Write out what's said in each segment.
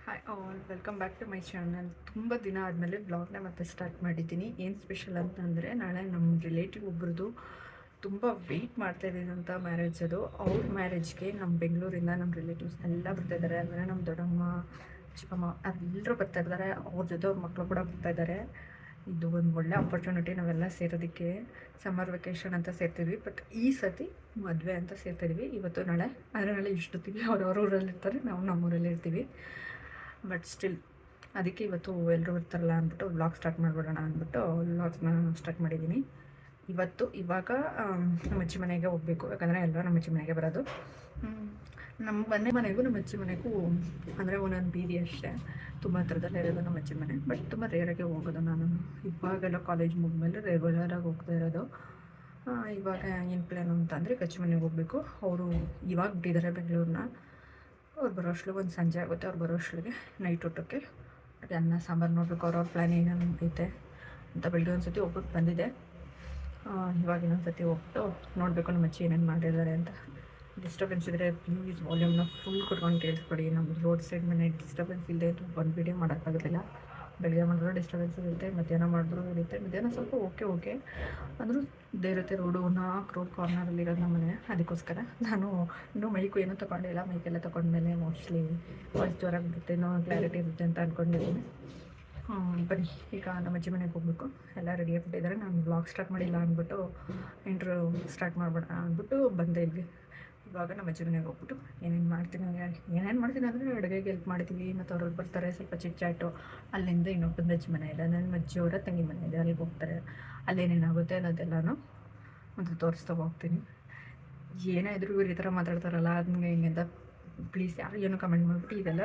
Hi all welcome back to my channel. ತುಂಬ ದಿನ ಆದಮೇಲೆ ಬ್ಲಾಗ್ನ ಮತ್ತೆ ಸ್ಟಾರ್ಟ್ ಮಾಡಿದ್ದೀನಿ. ಏನು ಸ್ಪೆಷಲ್ ಅಂತಂದರೆ, ನಾಳೆ ನಮ್ಮ ರಿಲೇಟಿವ್ ಒಬ್ರದ್ದು ತುಂಬ ವೆಯ್ಟ್ ಮಾಡ್ತಾಯಿದ್ದೀನಿ ಅಂತ ಮ್ಯಾರೇಜ್. ಅದು ಅವ್ರ ಮ್ಯಾರೇಜ್ಗೆ ನಮ್ಮ ಬೆಂಗಳೂರಿಂದ ನಮ್ಮ ರಿಲೇಟಿವ್ಸ್ ಎಲ್ಲ ಬರ್ತಾಯಿದ್ದಾರೆ. ಅಂದರೆ ನಮ್ಮ ದೊಡ್ಡಮ್ಮ, ಚಿಕ್ಕಮ್ಮ ಎಲ್ಲರೂ ಬರ್ತಾಯಿದ್ದಾರೆ. ಅವ್ರ ಜೊತೆ ಅವ್ರ ಮಕ್ಕಳು ಕೂಡ ಬರ್ತಾಯಿದ್ದಾರೆ. ಇದು ಒಂದು ಒಳ್ಳೆ ಆಪರ್ಚುನಿಟಿ ನಾವೆಲ್ಲ ಸೇರೋದಕ್ಕೆ. ಸಮ್ಮರ್ ವೆಕೇಷನ್ ಅಂತ ಸೇರ್ತಿದ್ವಿ, ಬಟ್ ಈ ಸತಿ ಮದುವೆ ಅಂತ ಸೇರ್ತಿದ್ವಿ ಇವತ್ತು ನಾಳೆ. ಆದರೆ ನಾಳೆ ಇಷ್ಟೊತ್ತಿಗೆ ಅವ್ರವ್ರ ಊರಲ್ಲಿ ಇರ್ತಾರೆ, ನಾವು ನಮ್ಮೂರಲ್ಲಿ ಇರ್ತೀವಿ. ಬಟ್ ಸ್ಟಿಲ್ ಅದಕ್ಕೆ ಇವತ್ತು ಎಲ್ಲರೂ ಬರ್ತಾರಲ್ಲ ಅಂದ್ಬಿಟ್ಟು ವ್ಲಾಗ್ ಸ್ಟಾರ್ಟ್ ಮಾಡಿಬಿಡೋಣ ಅಂದ್ಬಿಟ್ಟು ವ್ಲಾಗ್ಸ್ನ ಸ್ಟಾರ್ಟ್ ಮಾಡಿದ್ದೀನಿ. ಇವಾಗ ನಮ್ಮ ಅಜ್ಜಿ ಮನೆಗೆ ಹೋಗಬೇಕು, ಯಾಕಂದರೆ ಎಲ್ಲರೂ ನಮ್ಮ ಅಜ್ಜಿ ಮನೆಗೆ ಬರೋದು. ನಮ್ಮ ಮನೆಗೂ ನಮ್ಮ ಅಜ್ಜಿ ಮನೆಗೂ ಅಂದರೆ ಒಂದೊಂದು ಬೀದಿ ಅಷ್ಟೇ, ತುಂಬ ಹತ್ರದಲ್ಲೇ ಇರೋದು ನಮ್ಮ ಅಜ್ಜಿ ಮನೆ. ಬಟ್ ತುಂಬ ರೇರಾಗೆ ಹೋಗೋದು ನಾನು. ಇವಾಗೆಲ್ಲ ಕಾಲೇಜ್ ಮುಗಿದ್ಮೇಲೆ ರೆಗ್ಯುಲರಾಗಿ ಹೋಗ್ತಾ ಇರೋದು. ಇವಾಗ ಏನು ಪ್ಲ್ಯಾನು ಅಂತಂದರೆ ಅಜ್ಜಿ ಮನೆಗೆ ಹೋಗಬೇಕು. ಅವರು ಇವಾಗ ಬಿಟ್ಟಿದ್ದಾರೆ ಬೆಂಗಳೂರನ್ನ. ಅವ್ರು ಬರೋ ಅಷ್ಟಲಿಗೆ ಒಂದು ಸಂಜೆ ಆಗುತ್ತೆ. ಅವ್ರು ಬರೋ ಅಷ್ಟಲಿಗೆ ನೈಟ್ ಊಟಕ್ಕೆ ಅನ್ನ ಸಾಂಬಾರು ನೋಡಬೇಕು. ಅವ್ರವ್ರ ಪ್ಲ್ಯಾನ್ ಏನೇನು ಐತೆ ಅಂತ ಬೆಳಗ್ಗೆ ಒಂದು ಸತಿ ಹೋಗ್ಬಿಟ್ಟು ಬಂದಿದೆ. ಇವಾಗ ಇನ್ನೊಂದು ಸತಿ ಹೋಗ್ಬಿಟ್ಟು ನೋಡಬೇಕು ನಮ್ಮ ಅಜ್ಜಿ ಏನೇನು ಮಾಡಿದ್ದಾರೆ ಅಂತ. ಡಿಸ್ಟರ್ಬೆನ್ಸ್ ಇದ್ದರೆ ಪ್ಲೀಸ್ ವಾಲ್ಯೂಮ್ನ ಫುಲ್ ಕೊಟ್ಕೊಂಡು ಕೇಳಿಸ್ಕೊಡಿ. ನಮ್ಮ ರೋಡ್ ಸೈಡ್ ಮನೆ ಡಿಸ್ಟರ್ಬೆನ್ಸ್ ಇಲ್ಲದೆ ಒಂದು ವೀಡಿಯೋ ಮಾಡೋಕ್ಕಾಗೋದಿಲ್ಲ. ಬೆಳಗ್ಗೆ ಮಾಡಿದ್ರು ಡಿಸ್ಟರ್ಬೆನ್ಸ್ ಇರುತ್ತೆ, ಮಧ್ಯಾಹ್ನ ಮಾಡಿದ್ರು ಇರುತ್ತೆ. ಮಧ್ಯಾಹ್ನ ಸ್ವಲ್ಪ ಓಕೆ ಅಂದರೂ ಇದೇ ಇರುತ್ತೆ. ರೋಡ್ ಕಾರ್ನರಲ್ಲಿ ಇರೋದು ನಮ್ಮ ಮನೆ. ಅದಕ್ಕೋಸ್ಕರ ನಾನು ಇನ್ನೂ ಮೈಕು ಏನೂ ತೊಗೊಂಡಿಲ್ಲ. ಮೈಕೆಲ್ಲ ತೊಗೊಂಡ್ಮೇಲೆ ಮೋಸ್ಟ್ಲಿ ವಾಯ್ಸ್ ಜೋರಾಗಿ ಬಿಡುತ್ತೆ, ಇನ್ನೂ ಕ್ಲಾರಿಟಿ ಇರುತ್ತೆ ಅಂತ ಅಂದ್ಕೊಂಡಿದ್ದೀನಿ. ಬನ್ನಿ, ಈಗ ನಮ್ಮ ಅಜ್ಜಿ ಮನೆಗೆ ಹೋಗ್ಬೇಕು. ಎಲ್ಲ ರೆಡಿ ಆಗಿಬಿಟ್ಟಿದ್ದಾರೆ. ನಾನು ಬ್ಲಾಗ್ ಸ್ಟಾರ್ಟ್ ಮಾಡಿಲ್ಲ ಅಂದ್ಬಿಟ್ಟು ಇಂಟ್ರೋ ಸ್ಟಾರ್ಟ್ ಮಾಡ್ಬೇಡ ಅಂದ್ಬಿಟ್ಟು ಬಂದೆ ಇಲ್ಲಿಗೆ. ಇವಾಗ ನಮ್ಮ ಅಜ್ಜಿ ಮನೆಗೆ ಹೋಗ್ಬಿಟ್ಟು ಏನೇನು ಮಾಡ್ತೀನಿ ಅಂದರೆ ಅಡುಗೆಗೆ ಹೆಲ್ಪ್ ಮಾಡ್ತೀವಿ. ಮತ್ತು ಅವ್ರಿಗೆ ಬರ್ತಾರೆ, ಸ್ವಲ್ಪ ಚಿಟ್ಚಾಟು. ಅಲ್ಲಿಂದ ಇನ್ನೊಬ್ಬಂದು ಅಜ್ಜಿ ಮನೆ ಇದೆ, ನನ್ನ ಅಜ್ಜಿಯವರ ತಂಗಿ ಮನೆ ಇದೆ, ಅಲ್ಲಿಗೆ ಹೋಗ್ತಾರೆ. ಅಲ್ಲೇನೇನಾಗುತ್ತೆ ಅನ್ನೋದೆಲ್ಲನೂ ಒಂದು ತೋರಿಸ್ತಾ ಹೋಗ್ತೀನಿ. ಏನೇ ಇದ್ರೂ ಇವ್ರು ಈ ಥರ ಮಾತಾಡ್ತಾರಲ್ಲ ಅದನ್ನ ಹಿಂಗೆ ಅಂತ ಪ್ಲೀಸ್ ಯಾರು ಏನೂ ಕಮೆಂಟ್ ಮಾಡಿಬಿಟ್ಟು. ಇದೆಲ್ಲ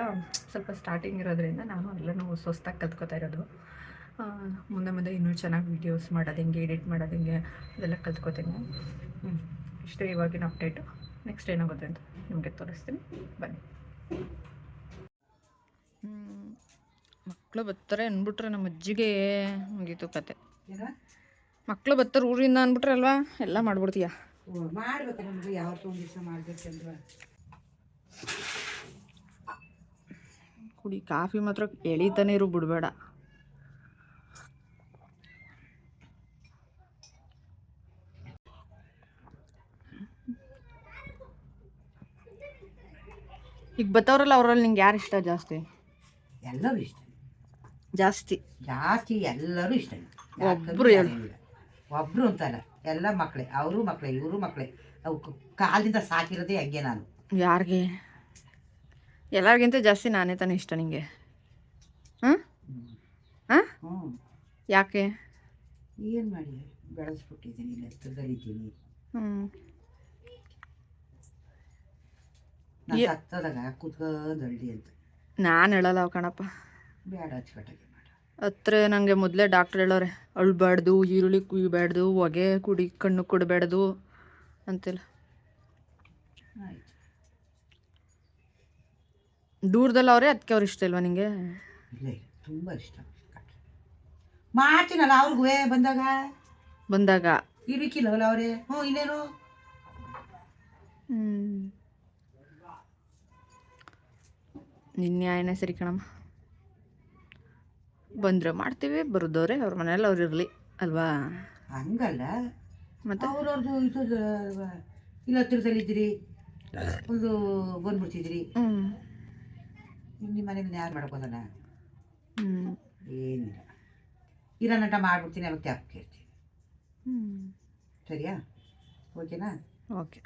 ಸ್ವಲ್ಪ ಸ್ಟಾರ್ಟಿಂಗ್ ಇರೋದ್ರಿಂದ ನಾನು ಎಲ್ಲನೂ ಹೊಸ್ದಾಗಿ ಕಲ್ತ್ಕೊತಾ ಇರೋದು. ಮುಂದೆ ಇನ್ನೂ ಚೆನ್ನಾಗಿ ವೀಡಿಯೋಸ್ ಮಾಡೋದು ಹೆಂಗೆ, ಎಡಿಟ್ ಮಾಡೋದು ಹೆಂಗೆ, ಅದೆಲ್ಲ ಕಲ್ತ್ಕೊತೀನಿ. ಇಷ್ಟೇ ಇವಾಗಿನ ಅಪ್ಡೇಟು. ನೆಕ್ಸ್ಟ್ ಏನಾಗುತ್ತೆ ಅಂತ ನಿಮಗೆ ತೋರಿಸ್ತೀನಿ, ಬನ್ನಿ. ಮಕ್ಕಳು ಬರ್ತಾರೆ ಅಂದ್ಬಿಟ್ರೆ ನಮ್ಮ ಅಜ್ಜಿಗೆ ಮುಗೀತು ಕತೆ. ಮಕ್ಕಳು ಬರ್ತಾರೆ ಊರಿಂದ ಅಂದ್ಬಿಟ್ರೆ ಅಲ್ವಾ ಎಲ್ಲ ಮಾಡ್ಬಿಡ್ತೀಯ. ಮಾಡ್ಬೇಕು ನಮ್ಗೆ ಯಾವತ್ತೂ ಒಂದು ದಿವಸ ಮಾಡ್ಬೇಕಲ್ವ. ಕುಡಿ ಕಾಫಿ ಮಾತ್ರ ಎಳಿತಾನೆ ಇರು, ಬಿಡಬೇಡ. ಈಗ ಬತ್ತವ್ರಲ್ಲ ಅವರಲ್ಲಿ ನಿಂಗೆ ಯಾರು ಇಷ್ಟ ಜಾಸ್ತಿ? ಎಲ್ಲರೂ ಇಷ್ಟ ಜಾಸ್ತಿ ಎಲ್ಲರೂ ಇಷ್ಟ. ಒಬ್ರು ಅಂತಲ್ಲ, ಎಲ್ಲ ಮಕ್ಕಳೇ, ಅವರು ಮಕ್ಕಳೇ, ಇವರು ಮಕ್ಕಳೇ. ಅವು ಕಾಲದಿಂದ ಸಾಕಿರೋದೇ ಹಂಗೆ ನಾನು. ಯಾರಿಗೆ? ಎಲ್ಲರಿಗಿಂತ ಜಾಸ್ತಿ ನಾನೇ ತಾನೇ ಇಷ್ಟ ನಿಂಗೆ? ಹಾಂ ಹಾಂ ಯಾಕೆ? ಏನು ಮಾಡಿ ಬೆಳೆಸ್ಬಿಟ್ಟಿದ್ದೀನಿ, ಇಲ್ಲಿ ಹತ್ರದಲ್ಲಿದ್ದೀನಿ. ನಾನು ಹತ್ತದಾಗ ಕೂತ್ಕೊಂಡಳ್ಳಿ ಅಂತ ನಾನು ಹೇಳಲ್ಲ ಕಣಪ್ಪ. ಬೇಡ ಅಚ್ಚುಕಟ್ಟಾಗಿ ಮಾಡ. ಹತ್ರ ನನಗೆ ಮೊದಲೇ ಡಾಕ್ಟ್ರ್ ಹೇಳೋರೆ, ಅಳ್ಬಾರ್ದು, ಈರುಳ್ಳಿ ಕುಯ್ಬಾರ್ದು, ಹೊಗೆ ಕಣ್ಣು ಕೊಡಬೇಡ್ದು ಅಂತೆಲ್ಲ. ಆಯ್ತು, ದೂರದಲ್ಲಿ ಅವರೇ, ಅದಕ್ಕೆ ಅವ್ರು ಇಷ್ಟ ಇಲ್ವಾ ನಿಂಗೆ? ಇಲ್ಲ ತುಂಬ ಇಷ್ಟ. ಮಾಡ್ತೀನಲ್ಲ ಅವ್ರಿಗೂ ಬಂದಾಗ ಇರಿಕಿಲ್ಲವಲ್ಲ ಅವರೇ. ಇನ್ನೇನು. ನಿನ್ನೆ ಸರಿ ಕಣಮ್ಮ. ಬಂದರೆ ಮಾಡ್ತೀವಿ, ಬರೋದವ್ರೆ ಅವ್ರ ಮನೇಲಿ ಅವ್ರು ಇರಲಿ ಅಲ್ವಾ? ಹಂಗಲ್ಲ, ಮತ್ತು ಅವ್ರವ್ರದ್ದು ಇದು ಇಲ್ಲ, ಹತ್ತಿರದಲ್ಲಿದ್ದೀರಿ, ಒಂದು ಬಂದ್ಬಿಡ್ತಿದ್ರಿ. ನಿಮ್ಮ ಮನೇಲಿ ಯಾರು ಮಾಡ್ಬೋದಲ್ಲ? ಏನಿಲ್ಲ, ಇರೋ ನಟ ಮಾಡ್ಬಿಡ್ತೀನಿ, ಅವಾಗ ತ್ಯಾಪ್ ಕೇಳ್ತೀನಿ. ಸರಿಯಾ? ಓಕೆನಾ? ಓಕೆ.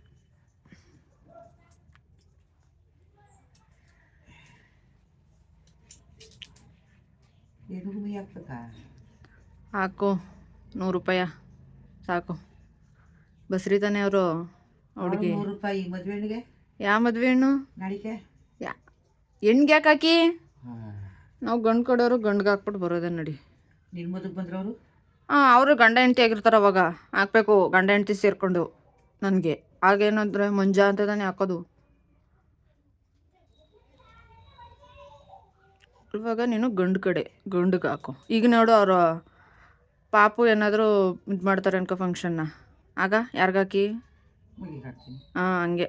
ಏನು ಗುಮಿ ಹಾಕ್ಬೇಕಾ? ಹಾಕು, 100 ರೂಪಾಯಿ ಸಾಕು. ಬಸ್ರಿ ತಾನೆ ಅವರು ಹುಡುಗಿ. 100 ರೂಪಾಯಿ ಮದುವೆ ಹೆಣ್ಣಿಗೆ? ಯಾವ ಮದುವೆ ಹೆಣ್ಣು? ನಡಿಕೆ ಹೆಣ್ಗೆ ಯಾಕೆ ಹಾಕಿ? ನಾವು ಗಂಡು ಕೊಡೋರು ಗಂಡ್ಗೆ ಹಾಕ್ಬಿಟ್ಟು ಬರೋದೇ ನಡಿ. ನಿನ್ನ ಮದುವೆಗೆ ಬಂದ್ರವರು? ಅವರು ಗಂಡ ಹೆಂಡತಿ ಆಗಿರ್ತಾರೆ, ಅವಾಗ ಹಾಕ್ಬೇಕು. ಗಂಡ ಹೆಂಡತಿ ಸೇರಿಕೊಂಡು ನನಗೆ ಆಗೇನಂದ್ರೆ ಮಂಜ ಅಂತ ತಾನೇ ಹಾಕೋದು. ಇವಾಗ ನೀನು ಗಂಡು ಕಡೆ ಗಂಡಿಗೆ ಹಾಕು. ಈಗ ನೋಡು, ಅವರು ಪಾಪು ಏನಾದರೂ ಇದು ಮಾಡ್ತಾರೆ ಅನ್ಕೋ ಫಂಕ್ಷನ್ನ, ಆಗ ಯಾರಿಗಾಕಿ? ಹಂಗೆ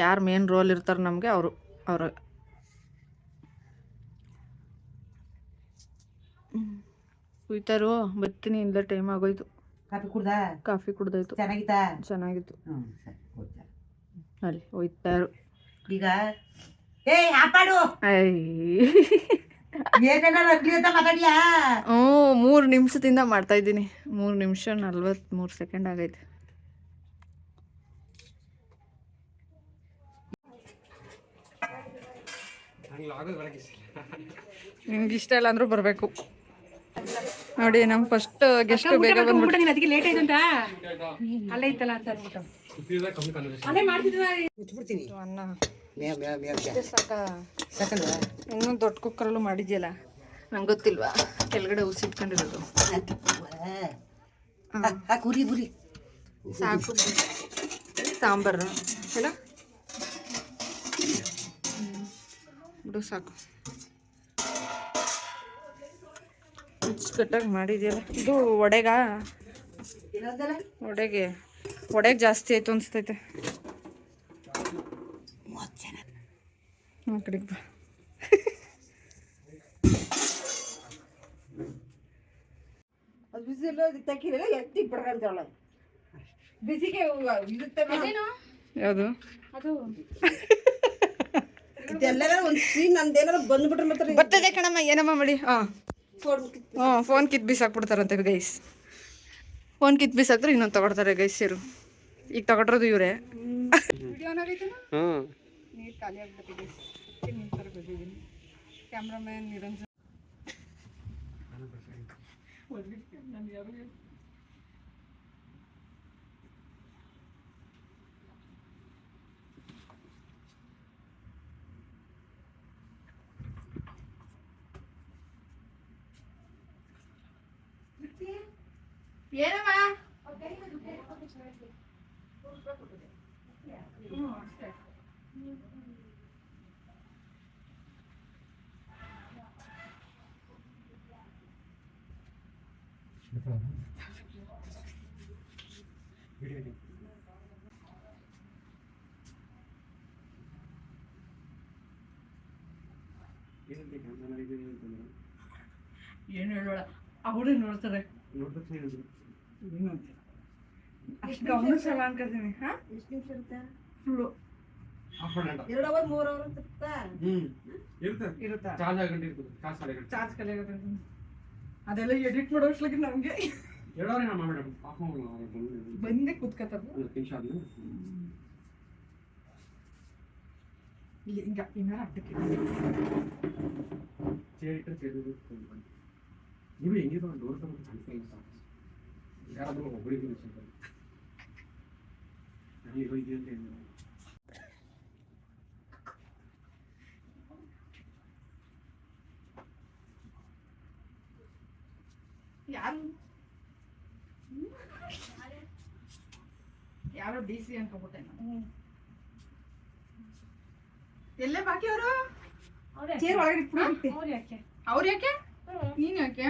ಯಾರು ಮೇನ್ ರೋಲ್ ಇರ್ತಾರೆ ನಮಗೆ ಅವರು ಅವ್ರ ಕುಯ್ತಾರೋ ಬರ್ತೀನಿ ಇಲ್ಲ ಟೈಮ್ ಆಗೋಯ್ತು. ಕಾಫಿ ಕುಡ್ದ? ಕಾಫಿ ಕುಡ್ದಾಯ್ತು. ಚೆನ್ನಾಗಿತ್ತಾ? ಚೆನ್ನಾಗಿತ್ತು. ಸರಿ ಹೋಗ್ತಾ ಅಲ್ಲಿ ಹೋಯ್ತಾರು ಈಗ. ಆಪಾಡು ಏನೇನಾರು ಅಗ್ಲಿ ಅಂತ ಮಾತಾಡ್ಯಾ? 3 ನಿಮಿಷದಿಂದ ಮಾಡ್ತಾ ಇದ್ದೀನಿ. 3 ನಿಮಿಷ 43 ಸೆಕೆಂಡ್ ಆಗೈತೆ. ನಿಮ್ಗೆ ಇಷ್ಟ ಇಲ್ಲ ಅಂದ್ರೂ ಬರಬೇಕು ನೋಡಿ. ನಮ್ಮ ಫಸ್ಟ್ ಗೆಸ್ಟ್ ಬೇಗ ಬಂದ್ಬಿಟ್ಟು ಅದಕ್ಕೆ ಲೇಟ್ ಆಯ್ತು ಅಂತ ಅಲ್ಲೇ ಇತ್ತಲ್ಲ ಅಂತ ಅಂದ್ಬಿಟ್ಟು ಅಲ್ಲೇ ಮಾಡ್ತಿದ್ವಿ. ಅನ್ನ ಮೇವ್ ಮೇವ್ ಮೇವ್ ಸಾಕ. ಸಾಕಲ್ವಾ? ಇನ್ನೂ ದೊಡ್ಡ ಕುಕ್ಕರಲ್ಲೂ ಮಾಡಿದ್ಯಲ್ಲ, ನಂಗೆ ಗೊತ್ತಿಲ್ವಾ ಕೆಳಗಡೆ ಉಸಿಟ್ಕೊಂಡಿರೋದು. ಗುರಿ ಗುರಿ ಸಾಕು ಸಾಂಬಾರು ಇಲ್ಲ ಬಿಡು ಸಾಕು. ಕಟ್ಟಾಗಿ ಮಾಡಿದ್ಯಲ್ಲ. ಇದು ವಡೆಗ ವಡೆಗೆ ಜಾಸ್ತಿ ಆಯ್ತು ಅನಿಸ್ತೈತೆ. ಆ ಕಡೆಗೆ ಬಾ. ಬಿಸಿಗೆ ಯಾವುದು ಅದು ಇದೆಲ್ಲ ಒಂದು ಸೀನ್ ನಂದೇನಾರು ಬಂದ್ಬಿಟ್ರೆ ಮಾತ್ರ ಬರ್ತದೆ ಕಣಮ್ಮ. ಏನಮ್ಮ ಮಾಡಿ ಫೋನ್ ಕಿತ್ ಬೀಸಾಕ್ಬಿಡ್ತಾರಂತೆ ಗೈಸ್. ಫೋನ್ ಕಿತ್ ಬೀಸಾಕ್ತಾರೆ ಇನ್ನೊಂದು ತಗೊಳ್ತಾರೆ ಗೈಸ್ಯರು. ಈಗ ತಗೊಟ್ಟಿರೋದು ಇವರೇ. ನೀರು ಖಾಲಿ ಆಗ್ಬಿಟ್ಟು ಗೈಸ್. ನೀರು ತರ ಬಂದಿದ್ದೀನಿ. ಕ್ಯಾಮ್ರಾಮ್ಯಾನ್ ನಿರಂಜನ್ ಏನಮ್ಮ ಏನು ಹೇಳೋಣ, ಅವರೇ ನೋಡ್ತಾರೆ. ಅಷ್ಟು ಗಮನಿಸಲ್ಲ ಅನ್ಕೋತೀನಿ. ಎಷ್ಟು ನಿಮಿಷ ಇರುತ್ತೆ? ಸುಳ್ಳು 2 ಅವರ್ 3 ಅವರ್ ಇರುತ್ತಾ? ಚಾರ್ಜ್ ಚಾರ್ಜ್ ಖಾಲಿ ಆಗುತ್ತೆ. ಅದೆಲ್ಲ ಎಡಿಟ್ ಮಾಡೋ ಅಷ್ಟ್ಲಕ್ಕೆ ನಮಗೆ ಬಂದೇ ಕೂತ್ಕೋತಾರೆ. ಹಿಂಗ ಏನಾರ ಅಡ್ಡಕ್ಕೆ ನೀವು ಹೆಂಗಿದ್ರು ನೋಡ್ತಾ ಕಾಣಿಸ್ತಾ ಯಾರಾದ್ರೂ ಒಬ್ಬರಿಗೆ ಯಾರೋ ಡಿ ಸಿ ಅನ್ಕೋಬಿಟ್ಟೆ ನಾನು. ಎಲ್ಲೇ ಬಾಕಿ ಅವರು ಚೇರ್ ಒಳಗಡೆ ಇಟ್ಬಿಟ್ಟು ಅವ್ರು ಯಾಕೆ ನೀನ್ ಯಾಕೆ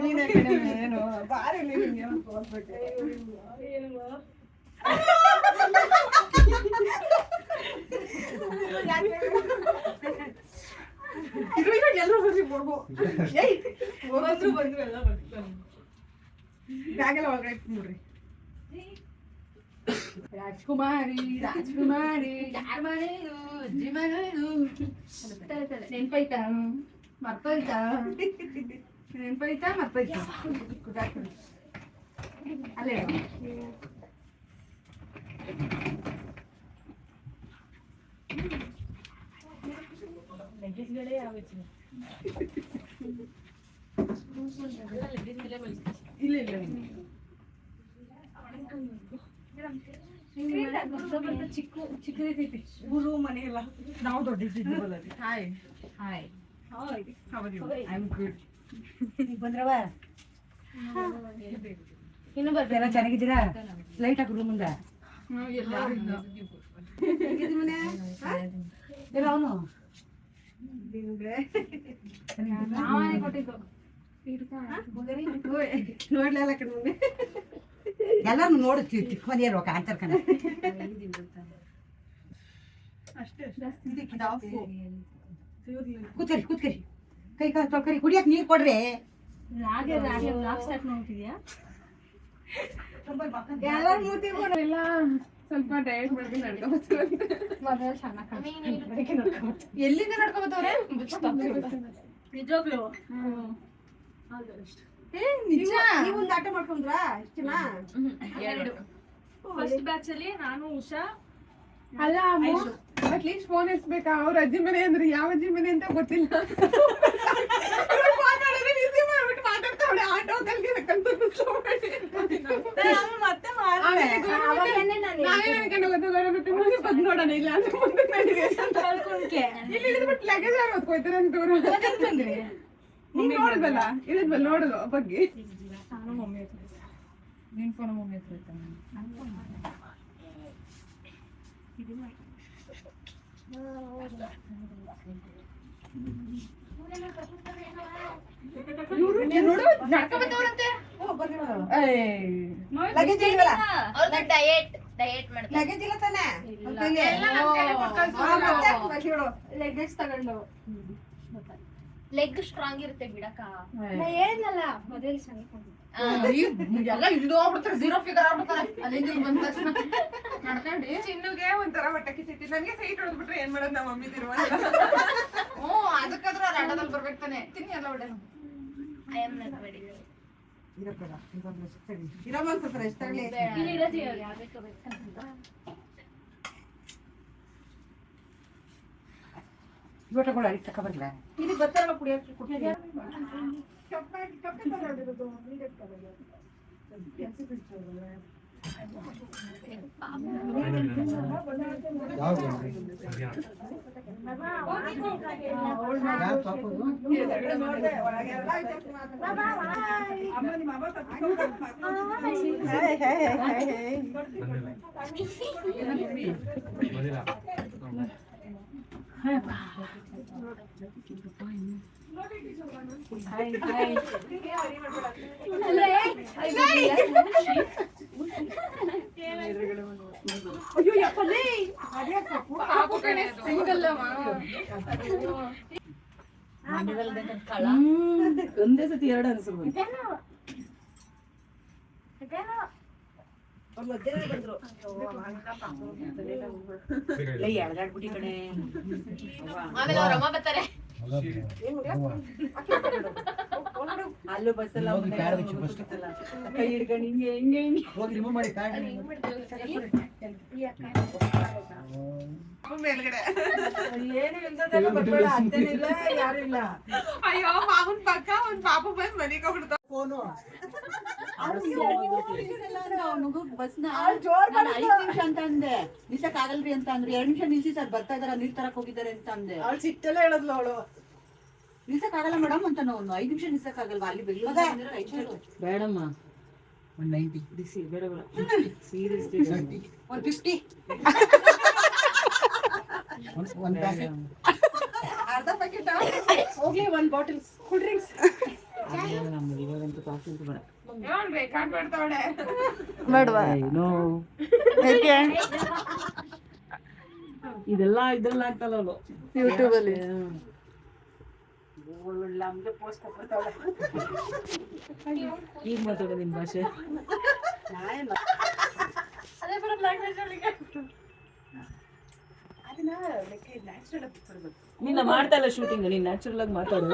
ನೀನೇ ಕಣೆ ಏನು ಬಾರಿ ನಿಮ್ಗೆ ಎಲ್ಲರೂ ಬರ್ಸಿ ಬರ್ಬೋ ಬಂದ್ರು ಎಲ್ಲ ಬರ್ತಾರೆ. ಬ್ಯಾಗೆಲ್ಲ ಒಳಗಡೆ ಇಟ್ಬಿಡ್ರಿ. ರಾಜ್ಕುಮಾರಿ ರಾಜ್ಕುಮಾರಿ ಯಾರ ಮನೇದು ಅಜ್ಜಿ ಮನೇದು ನೆನ್ಪೈತಾ ಮರ್ತೋಯ್ತಾ ನೆನ್ಪೈತಾ ಮರ್ತೋಯ್ತಾ ಅಲ್ಲೇ ಲಗೇಜ್ಗಳೇ ಯಾವತ್ತು ಇಲ್ಲ ಇಲ್ಲ ಚಿಕ್ಕದೈತಿ ಊರು ಮನೆ ಎಲ್ಲ. ನಾವು ದೊಡ್ಡದಿದ್ದೀವಲ್ಲ. Hi hi I am good. ಬಂದ್ರವ ಇನ್ನು ಬರ್ತಾರೆ. ಎಲ್ಲ ಚೆನ್ನಾಗಿದ್ದೀರಾ? ಲೈಟ್ ಹಾಕು ರೂಮ್ ಮುಂದೆ. ಎಲ್ಲ ಅವನು ಕೊಟ್ಟಿದ್ದು ನೋಡ್ಲಲ್ಲ ಕಡೆ ಎಲ್ಲಾರು ನೋಡು ಚಿಕ್ಕ ಮನೆಯರು ಕಾಣ್ತಾರ ಕಣ. ಕೂತ್ಕರಿ ಕೂತ್ಕರಿ, ಕೈ ಕಾಲು ತೊಳ್ಕರಿ, ಕುಡಿಯಕ್ ನೀರ್ ಕೊಡ್ರಿ. ಎಲ್ಲ ಸ್ವಲ್ಪ ಡಯಟ್ ಮಾಡಿ ಎಲ್ಲಿಂದ ನಡ್ಕೊಬತ್ತವ್ರೆ ನಿಜವಾಗ್ಲು ನಿಜ. ನೀವೊಂದು ಆಟ ಮಾಡ್ಕೊಂಡ್ರಾ ಇಷ್ಟನಾ? ಎರಡು ಫಸ್ಟ್ ಬ್ಯಾಚ್ ಅಲ್ಲಿ ನಾನು ಉಷಾ ಅಲ್ಲ ಅಟ್ಲೀಸ್ಟ್ ಫೋನ್ ಎಸ್ಬೇಕಾ? ಅವ್ರ ಅಜ್ಜಿ ಮನೆ ಅಂದ್ರೆ ಯಾವ ಅಜ್ಜಿ ಮನೆ ಅಂತ ಗೊತ್ತಿಲ್ಲ. ಮಾತಾಡ್ತಾವಳೆ ಆಟೋ ನೋಡೋಣ ಇಲ್ಲ ಲಗೇಜ್ ಯಾರು ಹೊತ್ಕೊಯ್ತಾರೆ ಅಂತ ನೀನ್ ನೋಡುದಲ್ಲ ಇರದ್ವಲ್ಲ ನೋಡುದು ಬಗ್ಗೆ. ನಿನ್ ಫೋನ್ ಮಮ್ಮಿ ಹತ್ರ ನೋಡು ನಡ್ಕೊಬತ್ತವ್ರಂತೆ. ಲಗೇಜ್ ಇಲ್ವಲ್ಲ? ಡಯಟ್ ಮಾಡ್ತಾರೆ. ಲಗೇಜ್ ಇಲ್ಲ ತಾನೆ? ಲಗೇಜ್ ತಗೊಂಡು ಲೆಗ್ ಸ್ಟ್ರಾಂಗ್ ಇರುತ್ತೆ ಬಿಡಕ. ನಾ ಹೇಳಿದ್ನಲ್ಲ ಮೊದಲು ಎಲ್ಲ ಇಲ್ದು ಹೋಗ್ಬಿಡ್ತಾರೆ, ಜೀರೋ ಫಿಗರ್ ಆಗ್ಬಿಡ್ತಾರೆ. ಅಲ್ಲಿಂದ ಬಂದ ತಕ್ಷಣ ನಡ್ಕೊಂಡು ಚಿನ್ನುಗೆ ಒಂಥರ ಹೊಟ್ಟೆ ಕಿಚ್ಚೈತಿ. ನನಗೆ ಸೈಟ್ ಹೊಡೆದ್ಬಿಟ್ರೆ ಏನ್ ಮಾಡೋದು ನಮ್ಮ ಮಮ್ಮಿ ತಿರುವಂತ. ಅದಕ್ಕಾದ್ರೂ ಅವ್ರ ಆಟೋದಲ್ಲಿ ಬರ್ಬೇಕು ತಾನೆ. ತಿನ್ನಿ ಎಲ್ಲ ಹೊಡೆ. I am not ready. ಇರಮ್ಮ ಸ್ವಲ್ಪ ರೆಸ್ಟ್ ತಗೊಳ್ಳಿ. ಇಲ್ಲಿ ಇರೋದು ಯಾವ್ದು ಬೇಕಂತ. ಲೋಟಗಳು ಅಡಿಗೆ ತಗೊಬರ್ಲ. ಇಲ್ಲಿ ಬರ್ತಾರಲ್ಲ ಕುಡಿಯೋಕೆ ಕುಡಿಯೋದು. ಒಂದೇ ಸತಿ ಎರಡು ಅನ್ಸ್ಬೋದು. ಮಧ್ಯಾಹ್ನ ಬಂದ್ರು ಎಳ್ದಾಡ್ಬಿಟ್ಟಿ ಕಣೆ. ಆಮೇಲೆ ಅವ್ರ ಅಮ್ಮ ಬರ್ತಾರೆ. ಅಲ್ಲೂ ಬಸ್ಸಲ್ಲ ಕೈ ಹಿಡ್ಕೊಂಡು ಹಿಂಗೆ ಹಿಂಗೆ ಹಿಂಗೆ ಮೇಲ್ಗಡೆ ಏನು ಇಲ್ದದೆಲ್ಲ ಬರ್ಬೇಡ. ಅತ್ತೇನಿಲ್ಲ ಯಾರು ಇಲ್ಲ. ಅಯ್ಯೋ ಮಾವನ್ ಪಕ್ಕ ಒಂದ್ ಪಾಪ ಬಂದ್ ಮನೆಗೆ ಹೋಗ್ಬಿಡ್ತಾವ. ಬಸ್ನ ಜೋರ್ 5 ನಿಮಿಷ ಅಂತ ಅಂದೆ, ನಿಲ್ಸಕ್ ಆಗಲ್ರಿ ಅಂತ ಅಂದ್ರು. 2 ನಿಮಿಷ ನಿಲ್ಸಿ ಸರ್ ಬರ್ತಾ ಇದಾರ, ನೀರ್ ತರಕ್ ಹೋಗಿದ್ದಾರೆ ಅಂತ ಅಂದೆ. ಅವಳು ಸಿಟ್ಟೆಲ್ಲ ಹೇಳದ್ಲು ಅವಳು. ನಿಲ್ಸಕ್ ಆಗಲ್ಲ ಮೇಡಮ್ ಅಂತ ನಾವು 5 ನಿಮಿಷ ನಿಲ್ಸಕ್ ಆಗಲ್ವಾ? ಅಲ್ಲಿ ಬೆಂಗಳೂರು ಬೇಡಮ್ಮ 190 ಬಿಸಿ ಬೇಡ ಬೇಡ ಸೀರಿಯಸ್ಲಿ 150 ಅರ್ಧ ಪ್ಯಾಕೆಟ್ ಹೋಗ್ಲಿ. 1 ಬಾಟಲ್ ಕೂಲ್ ಡ್ರಿಂಕ್ಸ್ ಇವಾಗಂತೂ ಕಾಫಿ ಅಂತ ಬೇಡ. ಬೇಕಾಗ್ಬಿಡ್ತಾವಳೆ ಇದೆಲ್ಲ ಇದ್ರಲ್ಲಿ ಆಗ್ತಲ್ಲ ಅವಳು ಯೂಟ್ಯೂಬ್ ಅಲ್ಲಿ. ನಮ್ಗೆ ಪೋಸ್ಟ್ ಕೊಡ್ತಾವಳೆ. ಈಗ ಮಾತಾಡೋ ನಿನ್ ಭಾಷೆ. ಅದೇ ಬರೋ ಲ್ಯಾಂಗ್ವೇಜ್ ಅವಳಿಗೆ. ಅದನ್ನ ನ್ಯಾಚುರಲ್ ಆಗಿ ಕೊಡ್ಬೇಕು. ನೀನು ಮಾಡ್ತಾ ಇಲ್ಲ ಶೂಟಿಂಗ್, ನೀನ್ ನ್ಯಾಚುರಲ್ ಆಗಿ ಮಾತಾಡು.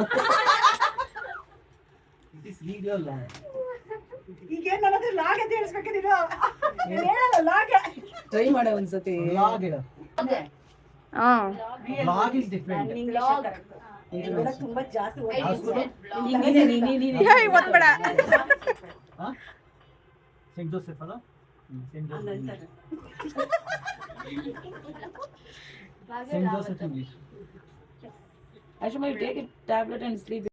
ಈಗ ಏನ್ ಅನ್ನೋದು ಲಾಗ್ ಅಂತ ಹೇಳಿಸ್ಬೇಕು ನೀನು. ಹೇಳಲ್ಲ ಲಾಗ್. ಟ್ರೈ ಮಾಡ ಒಂದ್ಸತಿ. ಇವೆಲ್ಲ ತುಂಬಾ ಜಾಸ್ತಿ Ashma, you take a tablet and sleep.